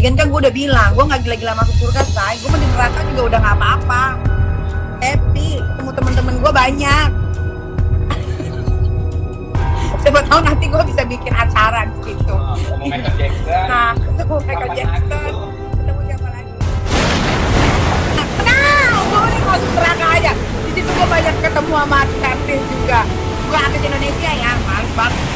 Lagian kan gue udah bilang, gue gak gila-gila masuk surga, say. Gue di neraka juga udah gak apa-apa. Happy, ketemu temen-temen gue banyak. Siapa tahu nanti gue bisa bikin acara di situ. Ketemu Michael Jackson. Nah, ketemu Michael Jackson. Ketemu siapa lagi? Nah, gue nih masuk neraka aja. Di situ gue banyak ketemu sama artis juga. Gue artis Indonesia ya, males banget.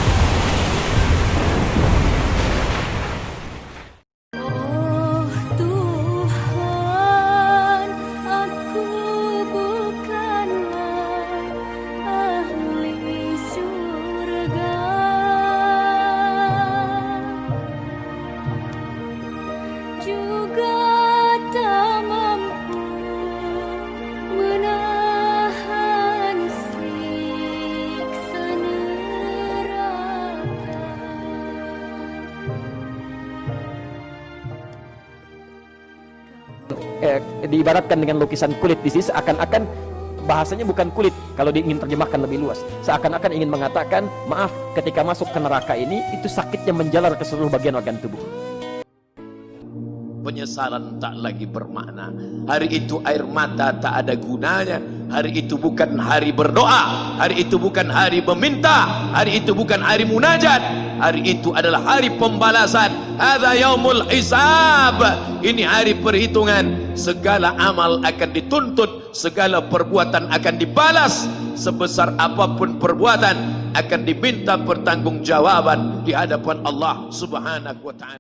Diibaratkan dengan lukisan kulit di sini, seakan-akan bahasanya bukan kulit kalau ingin terjemahkan lebih luas, seakan-akan ingin mengatakan maaf, ketika masuk ke neraka ini itu sakitnya menjalar ke seluruh bagian organ tubuh. Penyesalan tak lagi bermakna. Hari itu air mata tak ada gunanya. Hari itu bukan hari berdoa. Hari itu bukan hari meminta. Hari itu bukan hari munajat. Hari itu adalah hari pembalasan. Hadza yaumul hisab. Ini hari perhitungan. Segala amal akan dituntut, segala perbuatan akan dibalas. Sebesar apapun perbuatan akan diminta pertanggungjawaban di hadapan Allah Subhanahu wa ta'ala.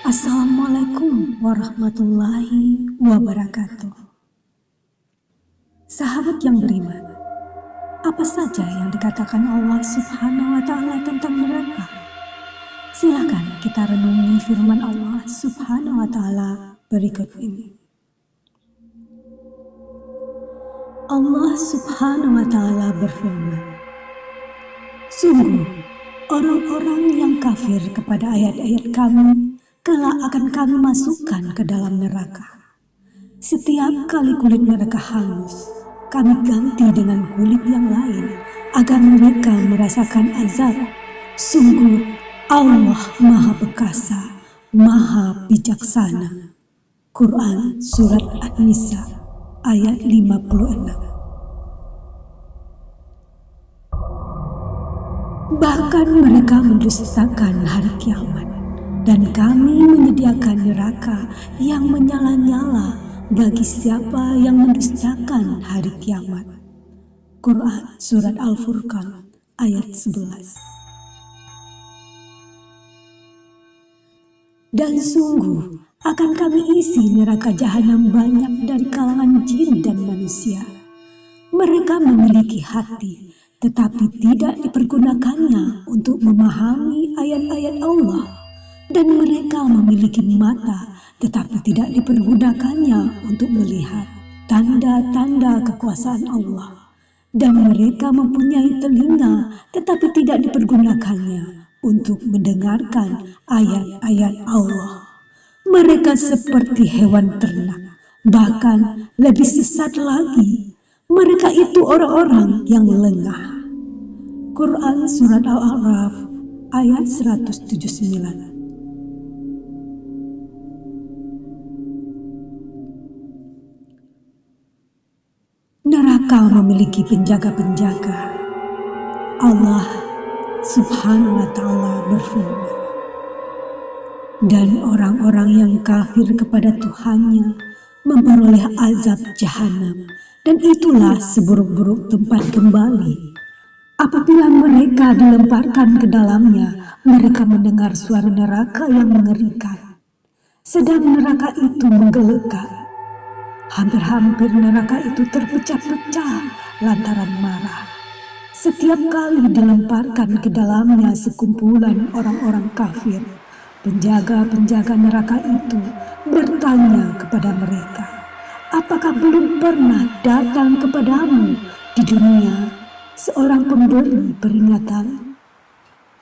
Assalamualaikum warahmatullahi wabarakatuh. Sahabat yang beriman, apa saja yang dikatakan Allah Subhanahu wa ta'ala tentang neraka? Silakan kita renungi firman Allah Subhanahu wa ta'ala berikut ini. Allah Subhanahu wa ta'ala berfirman, sungguh orang-orang yang kafir kepada ayat-ayat Kami kelak akan Kami masukkan ke dalam neraka. Setiap kali kulit mereka hangus, Kami ganti dengan kulit yang lain agar mereka merasakan azab. Sungguh Allah Maha Perkasa, Maha Bijaksana. Quran Surat An-Nisa ayat 56. Bahkan mereka mendustakan hari kiamat, dan Kami menyediakan neraka yang menyala-nyala bagi siapa yang mendustakan hari kiamat. Quran Surat Al-Furqan ayat 11. Dan sungguh akan Kami isi neraka jahanam banyak dari kalangan jin dan manusia. Mereka memiliki hati, tetapi tidak dipergunakannya untuk memahami ayat-ayat Allah. Dan mereka memiliki mata, tetapi tidak dipergunakannya untuk melihat tanda-tanda kekuasaan Allah. Dan mereka mempunyai telinga, tetapi tidak dipergunakannya untuk mendengarkan ayat-ayat Allah. Mereka seperti hewan ternak, bahkan lebih sesat lagi. Mereka itu orang-orang yang lengah. Quran Surat Al-A'raf ayat 179. Neraka memiliki penjaga-penjaga. Allah Subhanahu wa ta'ala berfirman, dan orang-orang yang kafir kepada Tuhannya memperoleh azab jahanam, dan itulah seburuk-buruk tempat kembali. Apabila mereka dilemparkan ke dalamnya, mereka mendengar suara neraka yang mengerikan. Sedang neraka itu menggelegar. Hampir-hampir neraka itu terpecah-pecah lantaran marah. Setiap kali dilemparkan ke dalamnya sekumpulan orang-orang kafir, penjaga-penjaga neraka itu bertanya kepada mereka, apakah belum pernah datang kepadamu di dunia seorang pemberi peringatan?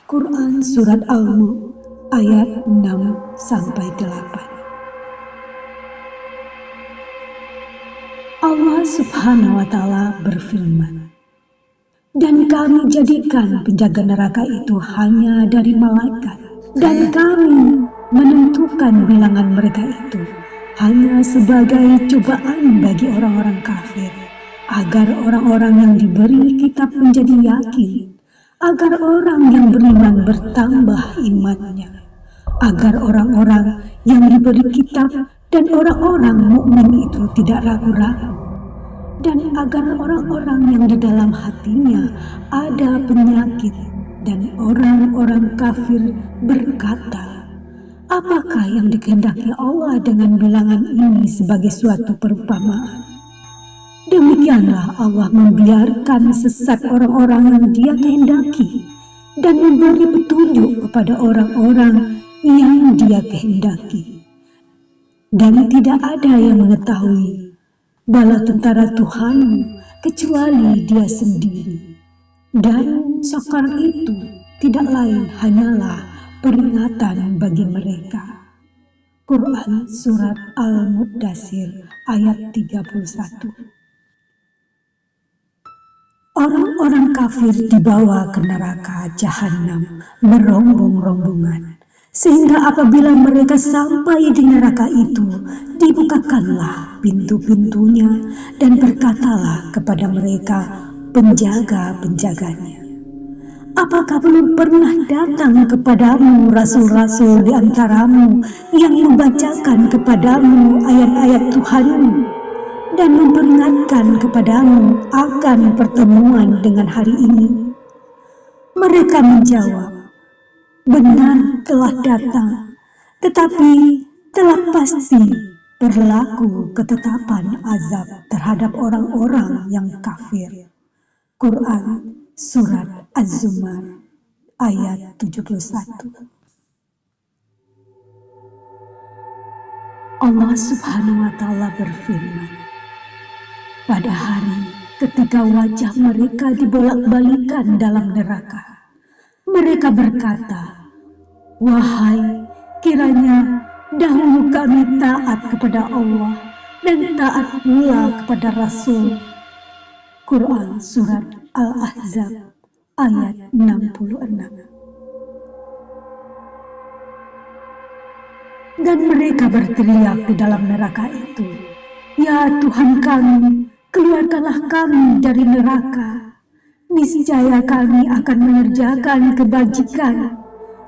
Quran Surat Al-Mulk ayat 6-8. Allah Subhanahu wa ta'ala berfirman, Dan kami jadikan penjaga neraka itu hanya dari malaikat. Dan kami menentukan bilangan mereka itu hanya sebagai cobaan bagi orang-orang kafir, agar orang-orang yang diberi kitab menjadi yakin, agar orang yang beriman bertambah imannya, agar orang-orang yang diberi kitab dan orang-orang mukmin itu tidak ragu-ragu, dan agar orang-orang yang di dalam hatinya ada penyakit dan orang-orang kafir berkata, apakah yang dikehendaki Allah dengan bilangan ini sebagai suatu perumpamaan? Demikianlah Allah membiarkan sesat orang-orang yang Dia kehendaki dan memberi petunjuk kepada orang-orang yang Dia kehendaki. Dan tidak ada yang mengetahui bala tentara Tuhanmu kecuali Dia sendiri. Dan sakar itu tidak lain hanyalah peringatan bagi mereka. Quran Surat Al-Muddatsir ayat 31. Orang-orang kafir dibawa ke neraka jahanam berombong-rombongan, sehingga apabila mereka sampai di neraka itu, dibukakanlah pintu-pintunya dan berkatalah kepada mereka penjaga-penjaganya, apakah belum pernah datang kepadamu rasul-rasul di antaramu yang membacakan kepadamu ayat-ayat Tuhanmu dan memperingatkan kepadamu akan pertemuan dengan hari ini? Mereka menjawab, benar telah datang, tetapi telah pasti berlaku ketetapan azab terhadap orang-orang yang kafir. Quran Surat Az-Zumar ayat 71. Allah Subhanahu wa Ta'ala berfirman, pada hari ketika wajah mereka dibolak-balikan dalam neraka, mereka berkata, wahai, kiranya dahulu kami taat kepada Allah dan taat pula kepada Rasul. Quran Surat Al-Ahzab ayat 66. Dan mereka berteriak di dalam neraka itu, ya Tuhan kami, keluarkanlah kami dari neraka. Niscaya kami akan mengerjakan kebajikan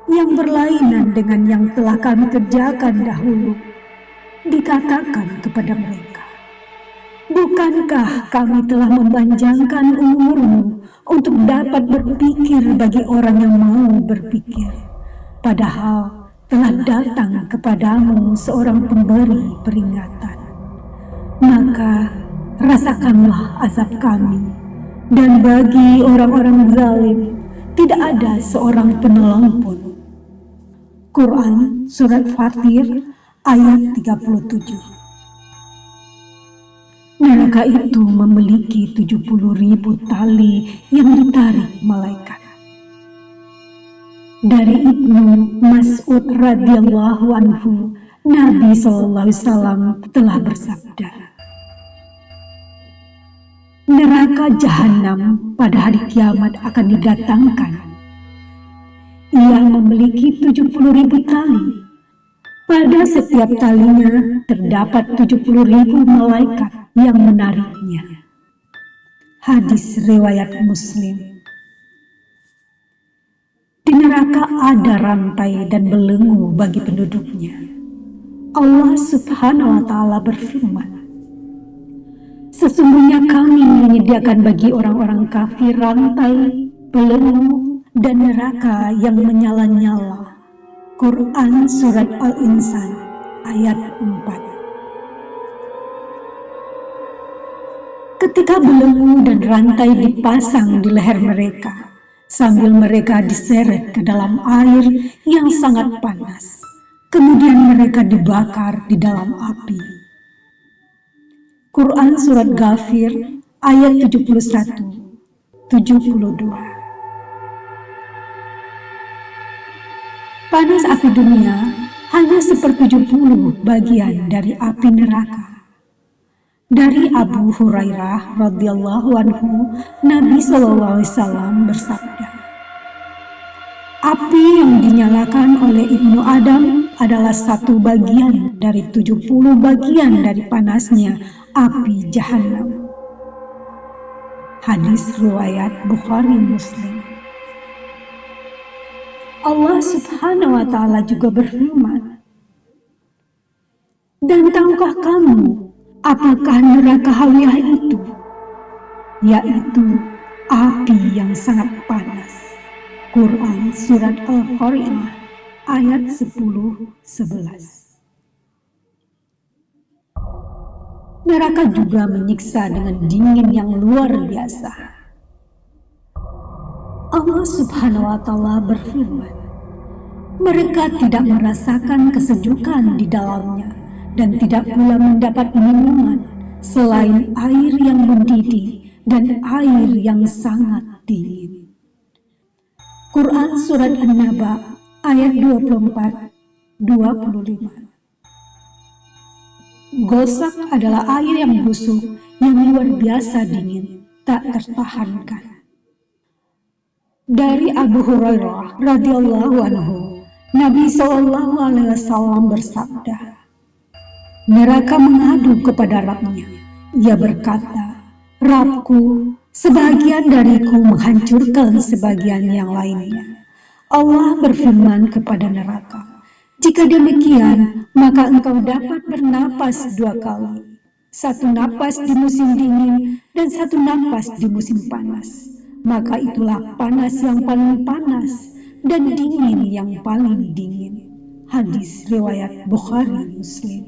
yang berlainan dengan yang telah kami kerjakan dahulu. Dikatakan kepada mereka, bukankah kami telah memanjangkan umurmu untuk dapat berpikir bagi orang yang mau berpikir, padahal telah datang kepadamu seorang pemberi peringatan. Maka rasakanlah azab kami, dan bagi orang-orang zalim tidak ada seorang penolong pun. Quran Surat Fatir ayat 37. Neraka itu memiliki 70.000 tali yang ditarik malaikat. Dari Ibnu Mas'ud radhiyallahu anhu, Nabi SAW telah bersabda, neraka jahanam pada hari kiamat akan didatangkan. Ia memiliki 70.000 tali. Pada setiap talinya terdapat 70.000 malaikat yang menariknya. Hadis riwayat Muslim. Di neraka ada rantai dan belenggu bagi penduduknya. Allah Subhanahu wa Ta'ala berfirman, sesungguhnya kami menyediakan bagi orang-orang kafir rantai, belenggu, dan neraka yang menyala-nyala. Quran Surat Al-Insan ayat 4. Ketika belenggu dan rantai dipasang di leher mereka, sambil mereka diseret ke dalam air yang sangat panas, kemudian mereka dibakar di dalam api. Quran Surat Ghafir ayat 71-72. Panas api dunia hanya 1/70 bagian dari api neraka. Dari Abu Hurairah radhiyallahu anhu, Nabi SAW bersabda, api yang dinyalakan oleh Ibnu Adam adalah satu bagian dari 70 bagian dari panasnya api Jahannam. Hadis riwayat Bukhari Muslim. Allah Subhanahu wa Ta'ala juga berfirman, dan tahukah kamu apakah neraka hawiyah itu? Yaitu api yang sangat panas. Quran Surat Al-Qari'ah ayat 10-11. Neraka juga menyiksa dengan dingin yang luar biasa. Allah Subhanahu wa Ta'ala berfirman, mereka tidak merasakan kesejukan di dalamnya dan tidak pula mendapat minuman selain air yang mendidih dan air yang sangat dingin. Quran Surat An-Naba ayat 24-25. Gosok adalah air yang busuk yang luar biasa dingin, tak tertahankan. Dari Abu Hurairah radhiyallahu anhu, Nabi SAW bersabda, neraka mengadu kepada Rabb-Nya. Ia berkata, Rabbku, sebagian dariku menghancurkan sebagian yang lainnya. Allah berfirman kepada neraka, jika demikian, maka engkau dapat bernapas 2 kali. 1 napas di musim dingin dan 1 napas di musim panas. Maka itulah panas yang paling panas dan dingin yang paling dingin. Hadis riwayat Bukhari Muslim.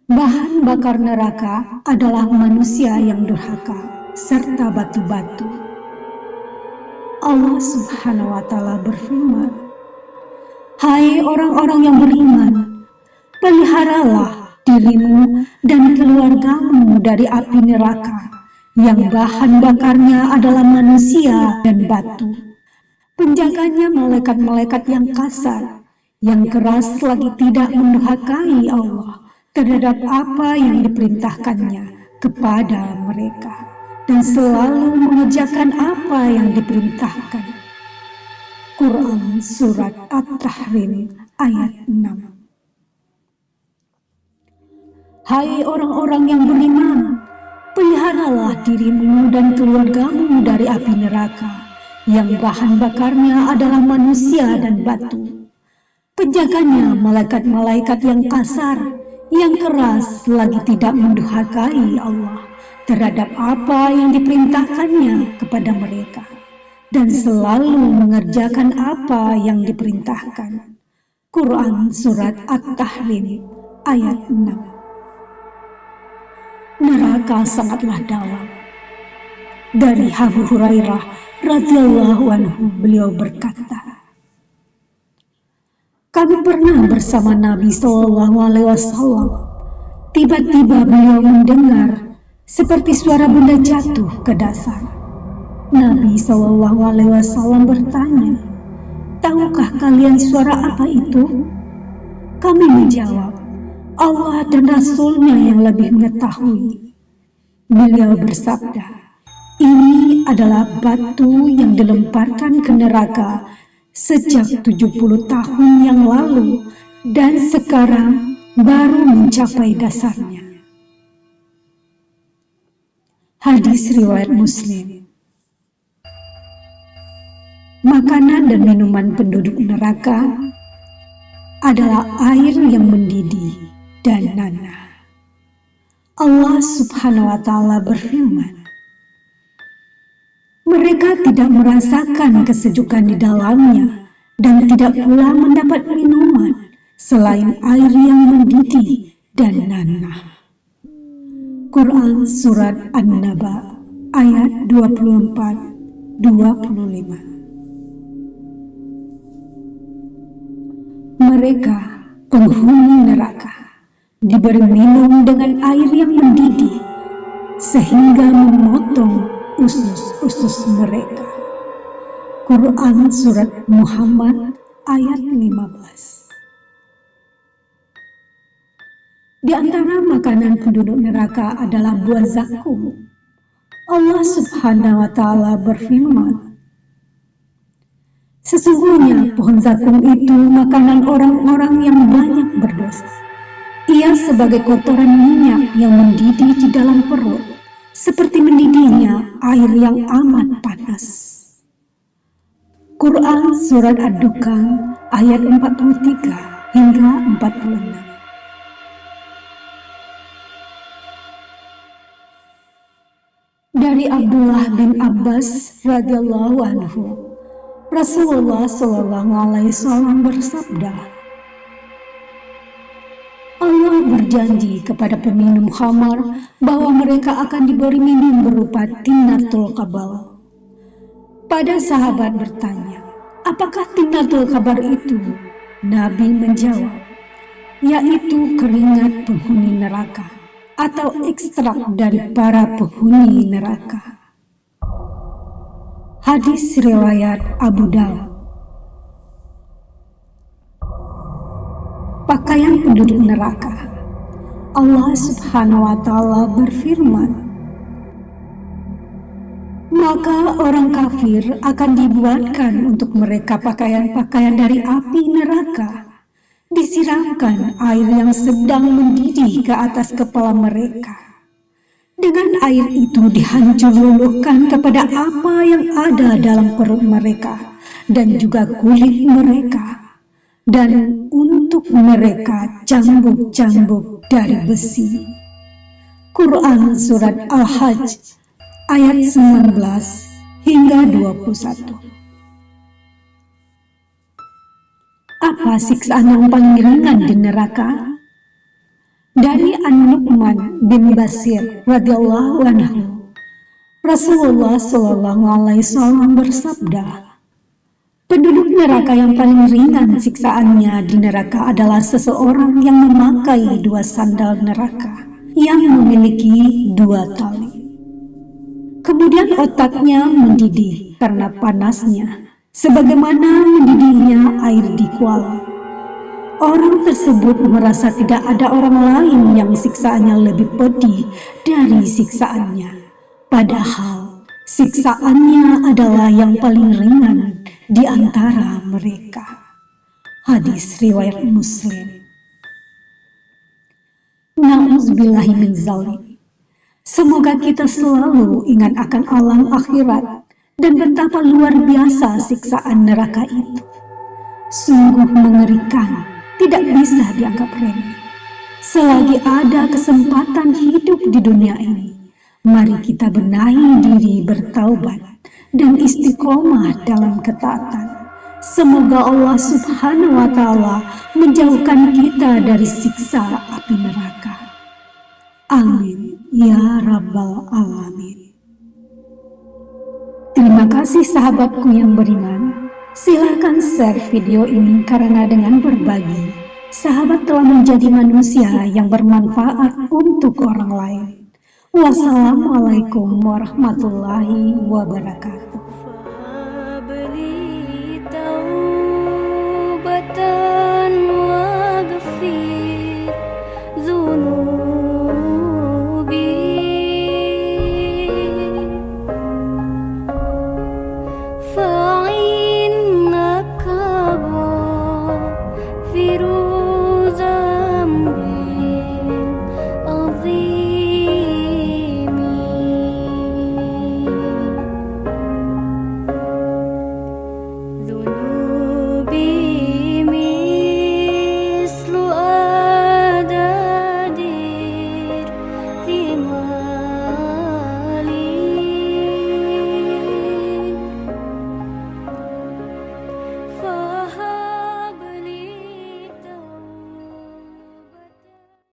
Bahan bakar neraka adalah manusia yang durhaka serta batu-batu. Allah Subhanahu wa Ta'ala berfirman, hai orang-orang yang beriman, peliharalah dirimu dan keluargamu dari api neraka yang bahan bakarnya adalah manusia dan batu. Penjaganya malaikat-malaikat yang kasar, yang keras lagi tidak mendurhakai Allah terhadap apa yang diperintahkannya kepada mereka dan selalu mengerjakan apa yang diperintahkan. Quran Surat At-Tahrim ayat 6. Hai orang-orang yang beriman, peliharalah dirimu dan keluargamu dari api neraka yang bahan bakarnya adalah manusia dan batu. Penjaganya malaikat-malaikat yang kasar, yang keras lagi tidak mendurhakai Allah terhadap apa yang diperintahkannya kepada mereka dan selalu mengerjakan apa yang diperintahkan. Quran Surat At-Tahrim ayat 6. Neraka sangatlah dalam. Dari Abu Hurairah radhiyallahu anhu, beliau berkata, kami pernah bersama Nabi SAW. Tiba-tiba beliau mendengar seperti suara benda jatuh ke dasar. Nabi SAW bertanya, tahukah kalian suara apa itu? Kami menjawab, Allah dan Rasul-Nya yang lebih mengetahui. Beliau bersabda, ini adalah batu yang dilemparkan ke neraka sejak 70 tahun yang lalu dan sekarang baru mencapai dasarnya. Hadis riwayat Muslim. Makanan dan minuman penduduk neraka adalah air yang mendidih dan nanah. Allah Subhanahu wa Ta'ala berfirman, mereka tidak merasakan kesejukan di dalamnya dan tidak pula mendapat minuman selain air yang mendidih dan nanah. Quran Surat An-Naba ayat 24-25. Mereka, penghuni neraka, diberi minum dengan air yang mendidih sehingga memotong usus-usus mereka. Quran Surat Muhammad ayat 15. Di antara makanan penduduk neraka adalah buah zakum. Allah Subhanahu wa Ta'ala berfirman, sesungguhnya pohon zakum itu makanan orang-orang yang banyak berdosa. Ia sebagai kotoran minyak yang mendidih di dalam perut, seperti mendidihnya air yang amat panas. Quran Surat Ad-Dukhan ayat 43 hingga 46. Dari Abdullah bin Abbas radhiyallahu anhu, Rasulullah sallallahu alaihi wasallam bersabda, Allah berjanji kepada peminum khamar bahwa mereka akan diberi minum berupa tinnatul kabal. Pada sahabat bertanya, apakah tinnatul kabar itu? Nabi menjawab, yaitu keringat penghuni neraka atau ekstrak dari para penghuni neraka. Hadis riwayat Abu Dawud. Pakaian penduduk neraka. Allah Subhanahu wa Ta'ala berfirman, maka orang kafir akan dibuatkan untuk mereka pakaian-pakaian dari api neraka, disiramkan air yang sedang mendidih ke atas kepala mereka. Dengan air itu dihancur luluhkan kepada apa yang ada dalam perut mereka dan juga kulit mereka, dan untuk mereka cambuk-cambuk dari besi. Quran Surat Al-Hajj ayat 19 hingga 21. Apa siksaan yang paling ringan di neraka? Dari An-Nu'man bin Bashir radhiyallahu anhu, Rasulullah sallallahu alaihi wasallam bersabda, penduduk neraka yang paling ringan siksaannya di neraka adalah seseorang yang memakai 2 sandal neraka yang memiliki 2 tali. Kemudian otaknya mendidih karena panasnya, sebagaimana mendidihnya air di kuala. Orang tersebut merasa tidak ada orang lain yang siksaannya lebih pedih dari siksaannya, padahal siksaannya adalah yang paling ringan di antara mereka. Hadis riwayat Muslim. Na'udzubillahi min dzalik. Semoga kita selalu ingat akan alam akhirat dan betapa luar biasa siksaan neraka itu. Sungguh mengerikan, tidak bisa dianggap remeh. Selagi ada kesempatan hidup di dunia ini, mari kita benahi diri bertaubat dan istiqomah dalam ketaatan. Semoga Allah Subhanahu wa Ta'ala menjauhkan kita dari siksa api neraka. Amin ya Rabbal Alamin. Terima kasih sahabatku yang beriman. Silahkan share video ini karena dengan berbagi, sahabat telah menjadi manusia yang bermanfaat untuk orang lain. Wassalamualaikum warahmatullahi wabarakatuh.